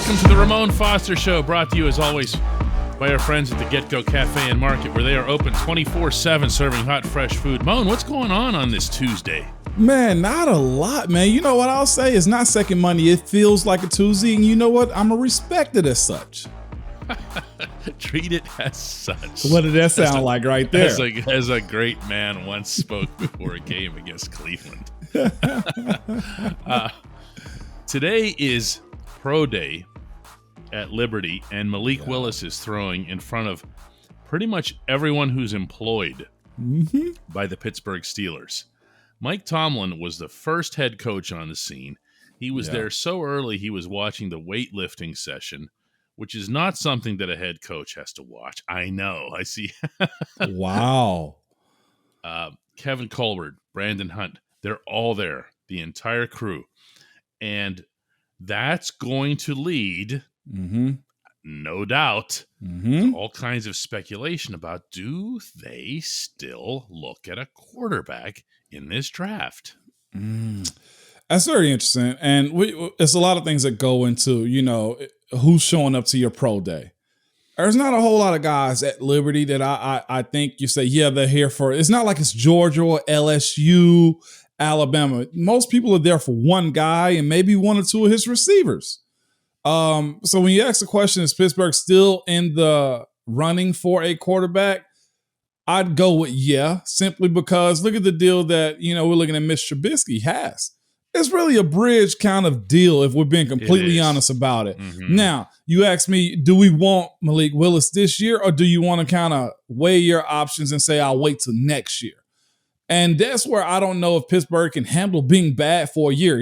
Welcome to the Ramon Foster Show, brought to you as always by our friends at the Get-Go Cafe and Market, where they are open 24/7 serving hot, fresh food. Mon, what's going on this Tuesday? Man, not a lot, man. You know what I'll say? It's not second Monday. It feels like a Tuesday, and you know what? I'm going to respect it as such. Treat it as such. What did that sound like right there? As a great man once spoke before a game against Cleveland. Today is Pro Day at Liberty, and Malik Willis is throwing in front of pretty much everyone who's employed by the Pittsburgh Steelers. Mike Tomlin was the first head coach on the scene. He was there so early he was watching the weightlifting session, which is not something that a head coach has to watch. I know. I see. Wow. Kevin Colbert, Brandon Hunt, they're all there, the entire crew. And that's going to lead, no doubt, to all kinds of speculation about, do they still look at a quarterback in this draft? That's very interesting. And it's a lot of things that go into, who's showing up to your pro day. There's not a whole lot of guys at Liberty that I think you say, they're here for. It's not like it's Georgia or LSU, Alabama. Most people are there for one guy and maybe one or two of his receivers. So when you ask the question, is Pittsburgh still in the running for a quarterback? I'd go with simply because look at the deal that, we're looking at Mitch Trubisky has. It's really a bridge kind of deal if we're being completely honest about it. Now, you ask me, do we want Malik Willis this year, or do you want to kind of weigh your options and say, I'll wait till next year? And that's where I don't know if Pittsburgh can handle being bad for a year,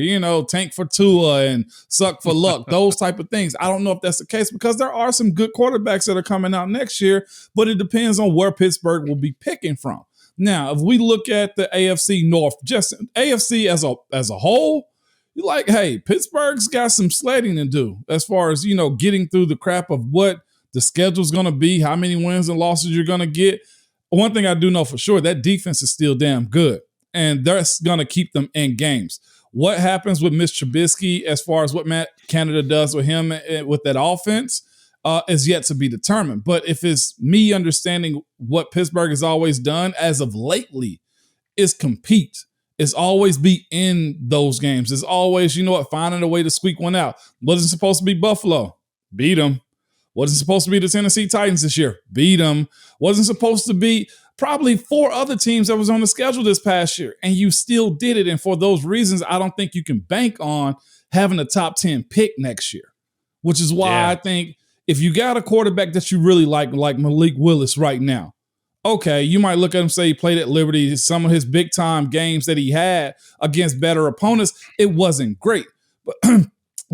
tank for Tua and suck for luck, those type of things. I don't know if that's the case because there are some good quarterbacks that are coming out next year, but it depends on where Pittsburgh will be picking from. Now, if we look at the AFC North, just AFC as a whole, you're like, hey, Pittsburgh's got some sledding to do as far as, getting through the crap of what the schedule's going to be, how many wins and losses you're going to get. One thing I do know for sure, that defense is still damn good, and that's going to keep them in games. What happens with Mitch Trubisky as far as what Matt Canada does with him with that offense is yet to be determined. But if it's me understanding what Pittsburgh has always done as of lately is compete. It's always be in those games. It's always, finding a way to squeak one out. Wasn't supposed to be Buffalo. Beat them. Wasn't supposed to be the Tennessee Titans this year. Beat them. Wasn't supposed to be probably 4 other teams that was on the schedule this past year, and you still did it. And for those reasons, I don't think you can bank on having a top 10 pick next year, which is why I think if you got a quarterback that you really like Malik Willis right now, okay, you might look at him, say he played at Liberty, some of his big-time games that he had against better opponents, it wasn't great.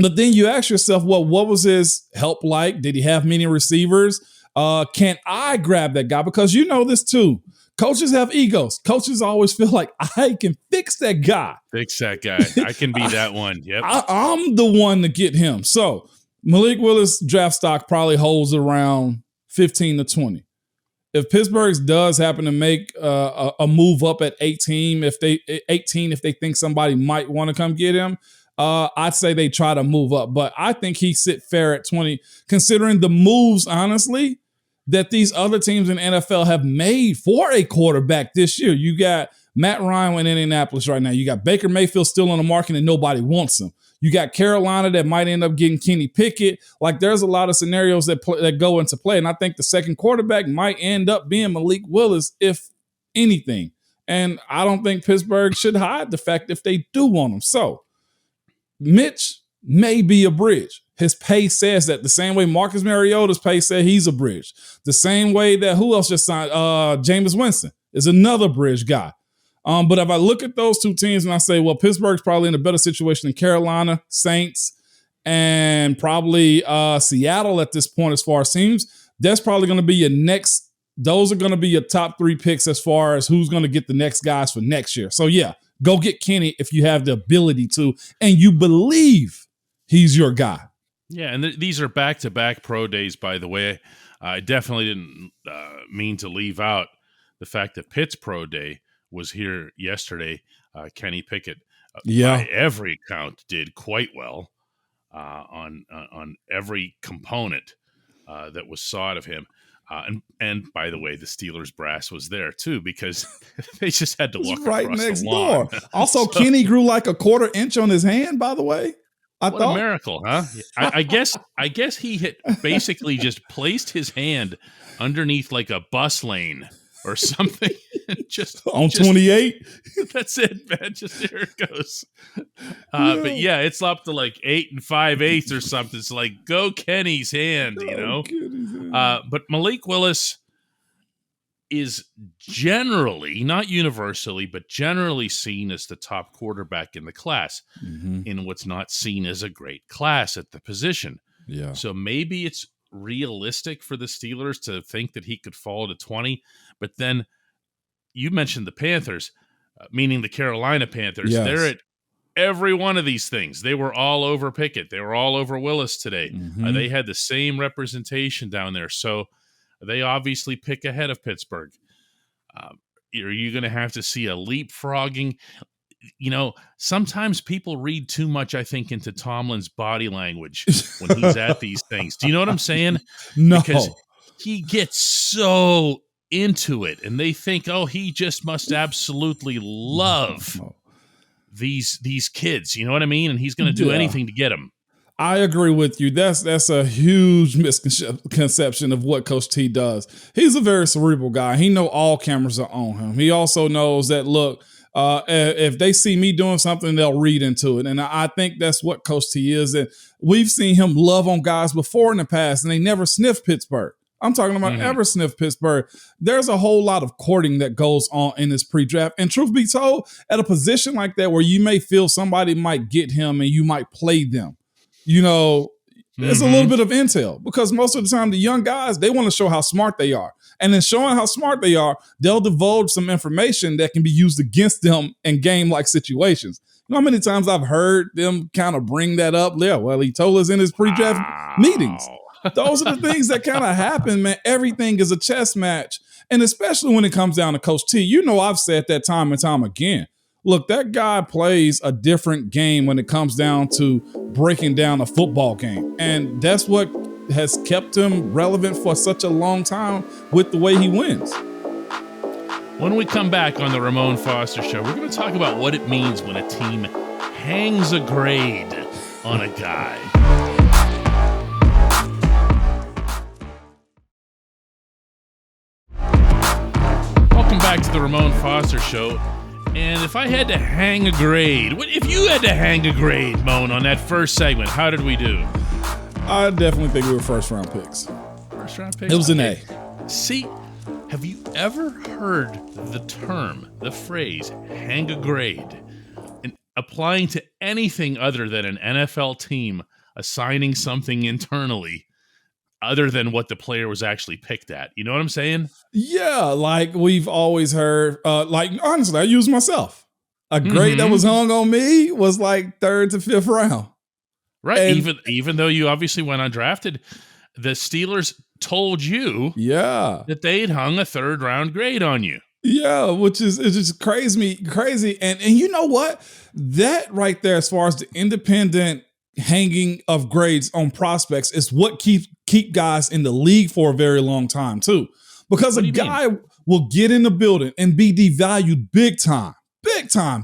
But then you ask yourself, well, what was his help like? Did he have many receivers? Can I grab that guy? Because you know this too. Coaches have egos. Coaches always feel like I can fix that guy. Fix that guy. I can be that one. Yep. I'm the one to get him. So Malik Willis draft stock probably holds around 15 to 20. If Pittsburgh does happen to make a move up at 18, if they think somebody might want to come get him, I'd say they try to move up. But I think he sit fair at 20, considering the moves, honestly, that these other teams in the NFL have made for a quarterback this year. You got Matt Ryan in Indianapolis right now. You got Baker Mayfield still on the market and nobody wants him. You got Carolina that might end up getting Kenny Pickett. Like, there's a lot of scenarios that go into play. And I think the second quarterback might end up being Malik Willis, if anything. And I don't think Pittsburgh should hide the fact if they do want him. So Mitch may be a bridge. His pay says that, the same way Marcus Mariota's pay said he's a bridge. The same way that who else just signed? Jameis Winston is another bridge guy. But if I look at those two teams and I say, well, Pittsburgh's probably in a better situation than Carolina, Saints, and probably Seattle at this point as far as teams, that's probably going to be your next. Those are going to be your top 3 picks as far as who's going to get the next guys for next year. So, yeah, go get Kenny if you have the ability to, and you believe he's your guy. Yeah, and these are back-to-back pro days, by the way. I definitely didn't mean to leave out the fact that Pitt's pro day was here yesterday. Kenny Pickett, by every count, did quite well. on every component that was sought of him. And by the way, the Steelers brass was there too, because they just had to walk right across next the lawn. door. Also, Kenny grew like a quarter inch on his hand, by the way. What a miracle, huh? I guess he had basically just placed his hand underneath like a bus lane or something. just 28. That's it, man. Just there it goes. But yeah, it's up to like 8 5/8 or something. It's like, go Kenny's hand, you know. But Malik Willis is generally, not universally, but generally seen as the top quarterback in the class in what's not seen as a great class at the position. Yeah. So maybe it's realistic for the Steelers to think that he could fall to 20. But then you mentioned the Panthers, meaning the Carolina Panthers. Yes. They're at every one of these things. They were all over Pickett. They were all over Willis today. They had the same representation down there. So they obviously pick ahead of Pittsburgh. Are you going to have to see a leapfrogging? You know, sometimes people read too much, I think, into Tomlin's body language when he's at these things. Do you know what I'm saying? No. Because he gets so into it, and they think, oh, he just must absolutely love these kids. You know what I mean? And he's going to do anything to get them. I agree with you. That's a huge misconception of what Coach T does. He's a very cerebral guy. He knows all cameras are on him. He also knows that, look, if they see me doing something, they'll read into it. And I think that's what Coach T is. And we've seen him love on guys before in the past, and they never sniffed Pittsburgh. I'm talking about ever sniffed Pittsburgh. There's a whole lot of courting that goes on in this pre-draft. And truth be told, at a position like that where you may feel somebody might get him and you might play them, you know, there's a little bit of intel, because most of the time the young guys, they want to show how smart they are. And in showing how smart they are, they'll divulge some information that can be used against them in game-like situations. You know how many times I've heard them kind of bring that up? Yeah, well, he told us in his pre-draft meetings. Those are the things that kind of happen, man. Everything is a chess match. And especially when it comes down to Coach T, you know, I've said that time and time again. Look, that guy plays a different game when it comes down to breaking down a football game. And that's what has kept him relevant for such a long time with the way he wins. When we come back on the Ramon Foster Show, we're going to talk about what it means when a team hangs a grade on a guy. Welcome back to the Ramon Foster Show. And if I had to hang a grade, if you had to hang a grade, Moan, on that first segment, how did we do? I definitely think we were first-round picks. First-round picks? It was an A. See, have you ever heard the term, the phrase, hang a grade, and applying to anything other than an NFL team assigning something internally other than what the player was actually picked at? You know what I'm saying? Yeah, like we've always heard, like, honestly, I use myself. A grade that was hung on me was like 3rd to 5th round. Right. And even though you obviously went undrafted, the Steelers told you that they'd hung a 3rd round grade on you. Yeah, which is just crazy. And you know what? That right there, as far as the independent hanging of grades on prospects, is what keep guys in the league for a very long time too. Because a guy will get in the building and be devalued big time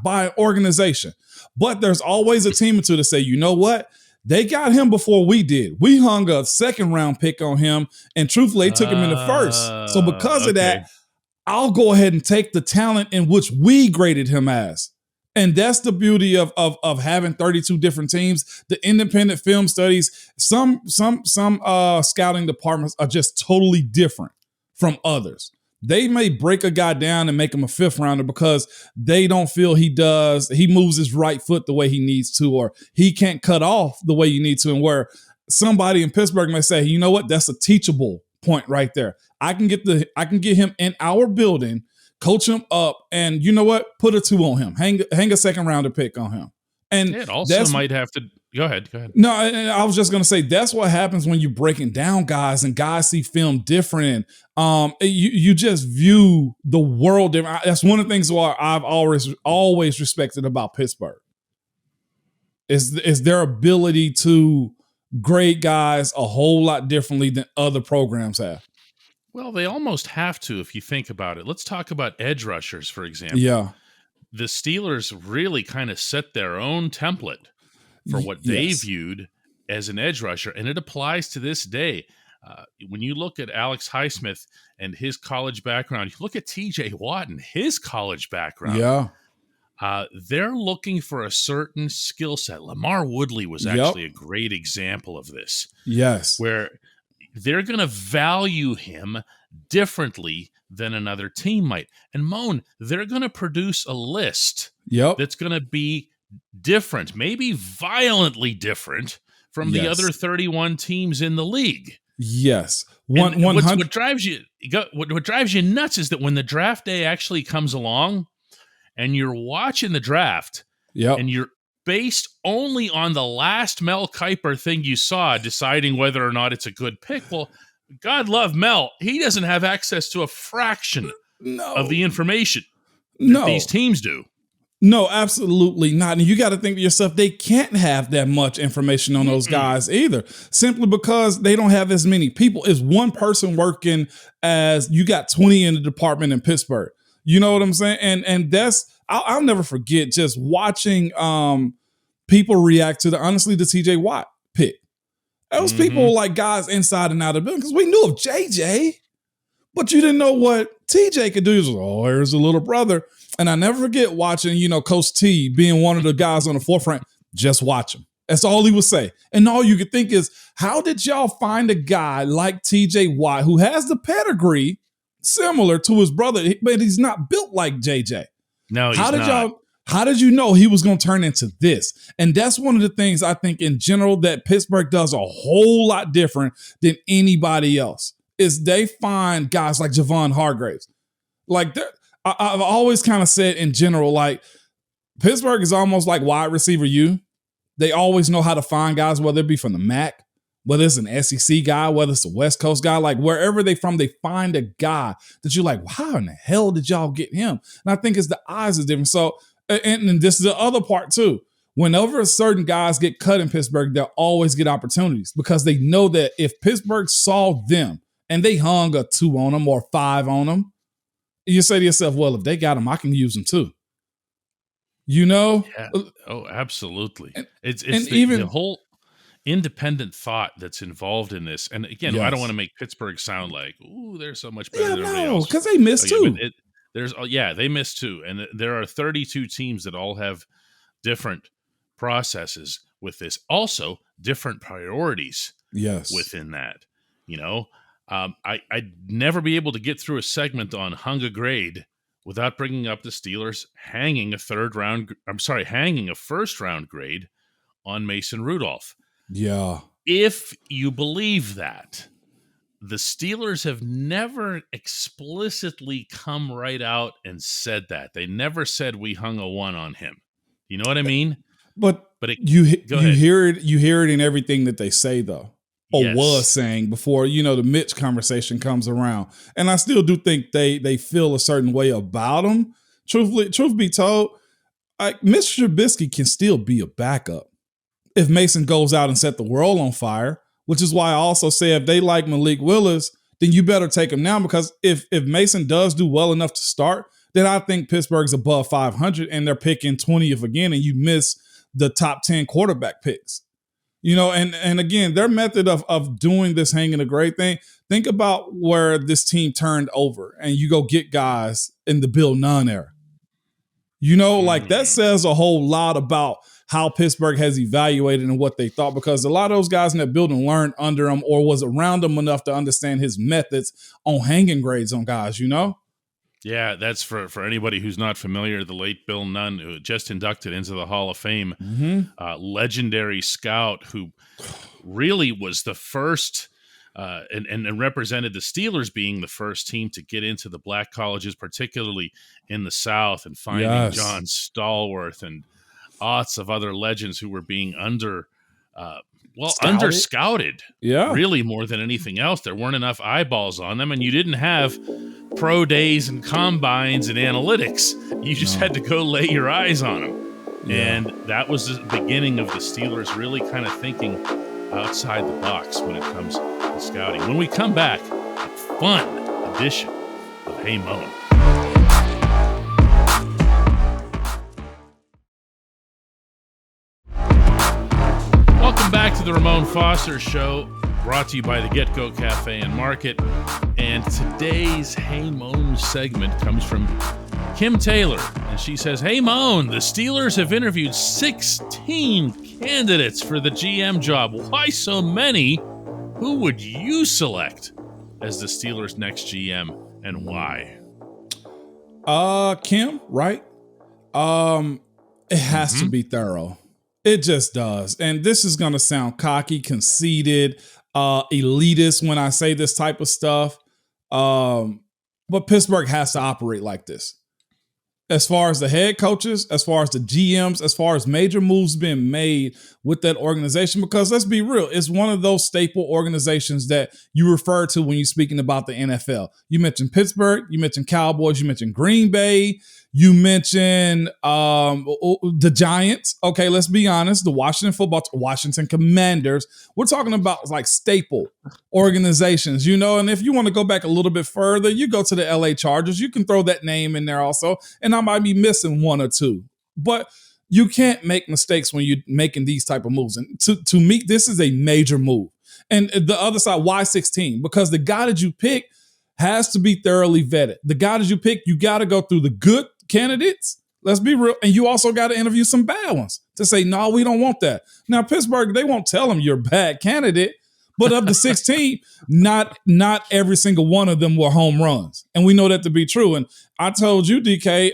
by an organization. But there's always a team or two to say, you know what? They got him before we did. We hung a 2nd round pick on him, and truthfully, they took him in the 1st. So because of that, I'll go ahead and take the talent in which we graded him as. And that's the beauty of having 32 different teams. The independent film studies, some scouting departments are just totally different from others. They may break a guy down and make him a 5th rounder because they don't feel he moves his right foot the way he needs to, or he can't cut off the way you need to. And where somebody in Pittsburgh may say, you know what, that's a teachable point right there. I can get him in our building, coach him up, and you know what, put a 2 on him, hang a 2nd rounder pick on him. And it also might have to go ahead. No, I was just going to say that's what happens when you're breaking down guys and guys see film different. You just view the world different. That's one of the things why I've always respected about Pittsburgh. is their ability to grade guys a whole lot differently than other programs have. Well, they almost have to if you think about it. Let's talk about edge rushers, for example. Yeah. The Steelers really kind of set their own template for what they viewed as an edge rusher, and it applies to this day. When you look at Alex Highsmith and his college background, you look at T.J. Watt and his college background. Yeah. They're looking for a certain skill set. Lamar Woodley was actually a great example of this. Yes. Where they're going to value him differently than another team might. And Moan, they're going to produce a list that's going to be different, maybe violently different from the other 31 teams in the league. Yes. What drives you nuts is that when the draft day actually comes along and you're watching the draft and you're based only on the last Mel Kiper thing you saw, deciding whether or not it's a good pick. Well, God love Mel. He doesn't have access to a fraction of the information that these teams do. No, absolutely not. And you got to think to yourself, they can't have that much information on those guys either, simply because they don't have as many people. It's one person working as you got 20 in the department in Pittsburgh. You know what I'm saying? And that's, I'll never forget just watching people react to the TJ Watt pick. Those people like guys inside and out of the building because we knew of JJ, but you didn't know what TJ could do. He was like, oh, here's a little brother. And I never forget watching, Coach T being one of the guys on the forefront. Just watch him. That's all he would say. And all you could think is, how did y'all find a guy like TJ Watt who has the pedigree similar to his brother, but he's not built like JJ? No, he's not. How did you know he was going to turn into this? And that's one of the things I think in general that Pittsburgh does a whole lot different than anybody else is they find guys like Javon Hargraves. Like I've always kind of said in general, like Pittsburgh is almost like wide receiver U. They always know how to find guys, whether it be from the MAC, whether it's an SEC guy, whether it's a West Coast guy, like wherever they from, they find a guy that you're like, how in the hell did y'all get him? And I think it's the eyes is different. So, and this is the other part too. Whenever certain guys get cut in Pittsburgh, they'll always get opportunities because they know that if Pittsburgh saw them and they hung a 2 on them or 5 on them, you say to yourself, well, if they got them, I can use them too. Yeah. Oh, absolutely. It's even the whole independent thought that's involved in this. And again, I don't want to make Pittsburgh sound like, ooh, they're so much better than everybody else. Because they missed too. They missed too. And there are 32 teams that all have different processes with this. Also, different priorities within that. I'd never be able to get through a segment on hung a grade without bringing up the Steelers hanging a first round grade on Mason Rudolph. Yeah. If you believe that, the Steelers have never explicitly come right out and said that. They never said we hung a 1 on him. You know what I mean? But you hear it in everything that they say though. Or was saying before, the Mitch conversation comes around. And I still do think they feel a certain way about him. Truth be told, Mitch Trubisky can still be a backup if Mason goes out and set the world on fire, which is why I also say if they like Malik Willis, then you better take him now because if Mason does do well enough to start, then I think Pittsburgh's above 500 and they're picking 20th again and you miss the top 10 quarterback picks. And again, their method of doing this hanging a grade thing, think about where this team turned over and you go get guys in the Bill Nunn era. Like that says a whole lot about how Pittsburgh has evaluated and what they thought because a lot of those guys in that building learned under him or was around him enough to understand his methods on hanging grades on guys, Yeah, that's for anybody who's not familiar, the late Bill Nunn, who just inducted into the Hall of Fame, legendary scout who really was the first and represented the Steelers being the first team to get into the black colleges, particularly in the South, and finding John Stallworth and lots of other legends who were being under-scouted, really more than anything else. There weren't enough eyeballs on them, and you didn't have pro days and combines and analytics. You just had to go lay your eyes on them. And that was the beginning of the Steelers really kind of thinking outside the box when it comes to scouting. When we come back, a fun edition of Hey Mon. Welcome back to the Ramon Foster Show, brought to you by the Get Go Cafe and Market. And today's Hey Mon segment comes from Kim Taylor, and she says, "Hey Mon, the Steelers have interviewed 16 candidates for the GM job. Why so many? Who would you select as the Steelers' next GM, and why?" Kim, right? It has to be thorough. It just does. And this is going to sound cocky, conceited, elitist when I say this type of stuff. But Pittsburgh has to operate like this. As far as the head coaches, as far as the GMs, as far as major moves being made with that organization, because let's be real, it's one of those staple organizations that you refer to when you're speaking about the NFL. You mentioned Pittsburgh, you mentioned Cowboys, you mentioned Green Bay, you mentioned the Giants. Okay, let's be honest, the Washington Commanders. We're talking about like staple organizations, and if you want to go back a little bit further, you go to the LA Chargers. You can throw that name in there also, and I might be missing one or two. But you can't make mistakes when you're making these type of moves. And to me, this is a major move. And the other side, why 16? Because the guy that you pick has to be thoroughly vetted. The guy that you pick, you got to go through the good candidates. Let's be real. And you also got to interview some bad ones to say, no, we don't want that. Now, Pittsburgh, they won't tell them you're a bad candidate. But of the 16, not every single one of them were home runs. And we know that to be true. And I told you, DK,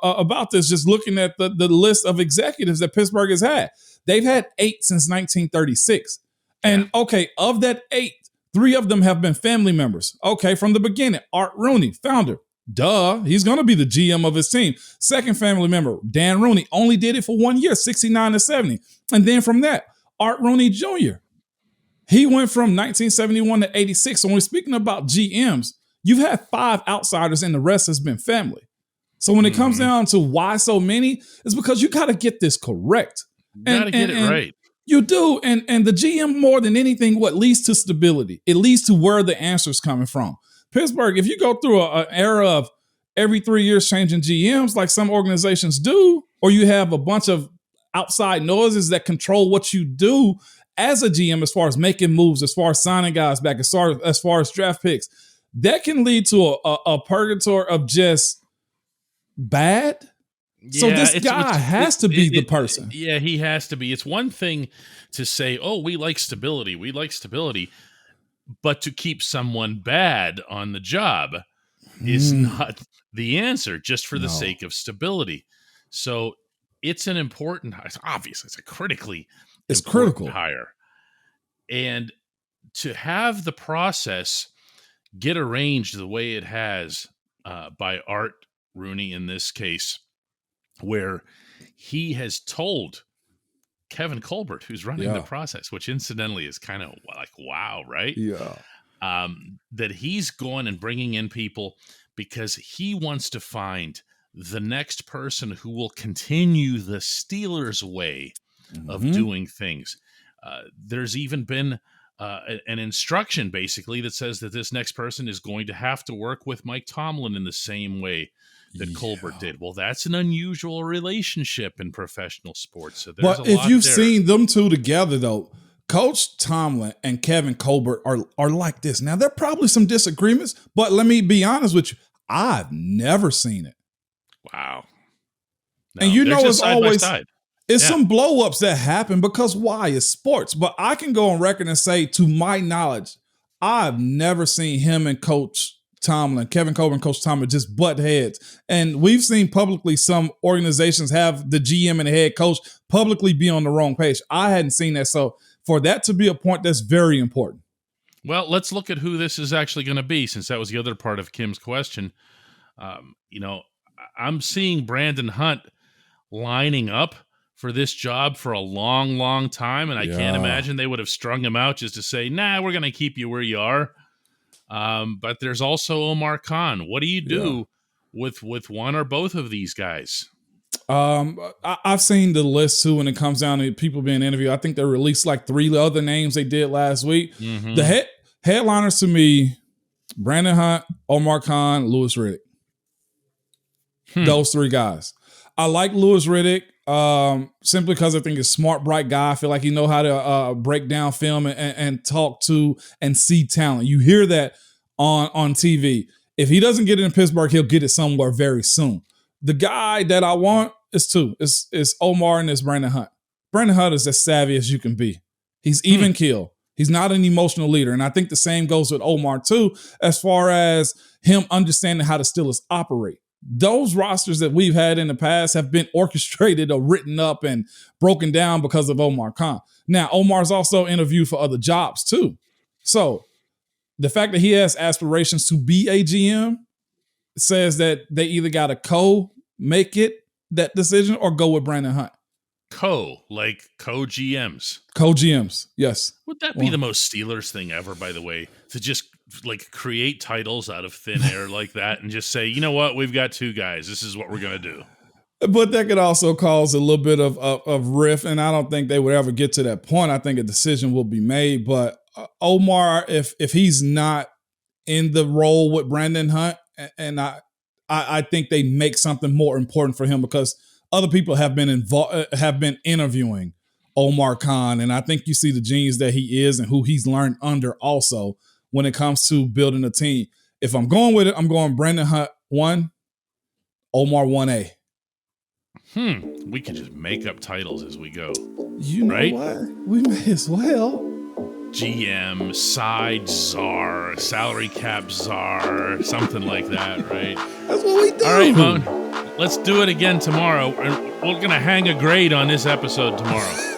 about this, just looking at the list of executives that Pittsburgh has had. They've had 8 since 1936. And okay, of that 8, 3 of them have been family members. Okay, from the beginning, Art Rooney, founder. Duh, he's going to be the GM of his team. Second family member, Dan Rooney, only did it for 1 year, 69 to 70. And then from that, Art Rooney Jr., he went from 1971 to 86. So when we're speaking about GMs, you've had 5 outsiders and the rest has been family. So when it comes down to why so many, it's because you got to get this correct. You got to get it right. You do. And the GM, more than anything, what leads to stability? It leads to where the answer's coming from. Pittsburgh, if you go through an era of every 3 years changing GMs like some organizations do, or you have a bunch of outside noises that control what you do as a GM, as far as making moves, as far as signing guys back, as far as draft picks, that can lead to a purgatory of just bad. Yeah, so this guy has to be the person. Yeah, he has to be. It's one thing to say, oh, we like stability. But to keep someone bad on the job is not the answer, just for the sake of stability. So it's an important, obviously, it's a critically important hire. And to have the process get arranged the way it has by Art Rooney in this case, where he has told Kevin Colbert, who's running the process, which incidentally is kind of like, wow, right? Yeah. That he's going and bringing in people because he wants to find the next person who will continue the Steelers' way of doing things. There's even been an instruction, basically, that says that this next person is going to have to work with Mike Tomlin in the same way that Colbert did. Well, that's an unusual relationship in professional sports. So there's but if you've seen them two together, though, Coach Tomlin and Kevin Colbert are like this. Now, there are probably some disagreements, but let me be honest with you. I've never seen it. Wow. No, and it's always it's Yeah. some blow-ups that happen because why? It's sports. But I can go on record and say, to my knowledge, I've never seen him and Coach Tomlin, Kevin Colbert and Coach Tomlin, just butt heads. And we've seen publicly some organizations have the GM and the head coach publicly be on the wrong page. I hadn't seen that. So for that to be a point, that's very important. Well, let's look at who this is actually going to be, since that was the other part of Kim's question. I'm seeing Brandon Hunt lining up for this job for a long, long time, and I can't imagine they would have strung him out just to say, nah, we're going to keep you where you are. But there's also Omar Khan. What do you do with one or both of these guys? I've seen the list too when it comes down to people being interviewed. I think they released like 3 other names they did last week. Mm-hmm. The headliners to me, Brandon Hunt, Omar Khan, Louis Riddick. Those 3 guys. I like Louis Riddick simply because I think he's a smart, bright guy. I feel like he know how to break down film and talk to and see talent. You hear that on TV. If he doesn't get it in Pittsburgh, he'll get it somewhere very soon. The guy that I want is 2. It's Omar and it's Brandon Hunt. Brandon Hunt is as savvy as you can be. He's even keel. He's not an emotional leader. And I think the same goes with Omar too, as far as him understanding how the Steelers operate. Those rosters that we've had in the past have been orchestrated or written up and broken down because of Omar Khan. Now, Omar's also interviewed for other jobs too. So the fact that he has aspirations to be a GM says that they either got to make it that decision or go with Brandon Hunt. Like co-GMs. Co-GMs, yes. Would that be the most Steelers thing ever, by the way? To just like create titles out of thin air like that and just say, you know what, we've got 2 guys. This is what we're going to do. But that could also cause a little bit of rift, and I don't think they would ever get to that point. I think a decision will be made. But Omar, if he's not in the role with Brandon Hunt, and I think they make something more important for him because other people have been interviewing Omar Khan, and I think you see the genius that he is and who he's learned under also when it comes to building a team. If I'm going with it, I'm going Brandon Hunt 1, Omar 1A. We can just make up titles as we go. You know what? We may as well. GM, side czar, salary cap czar, something like that, right? That's what we do. All right, Mon. Let's do it again tomorrow. And we're going to hang a grade on this episode tomorrow.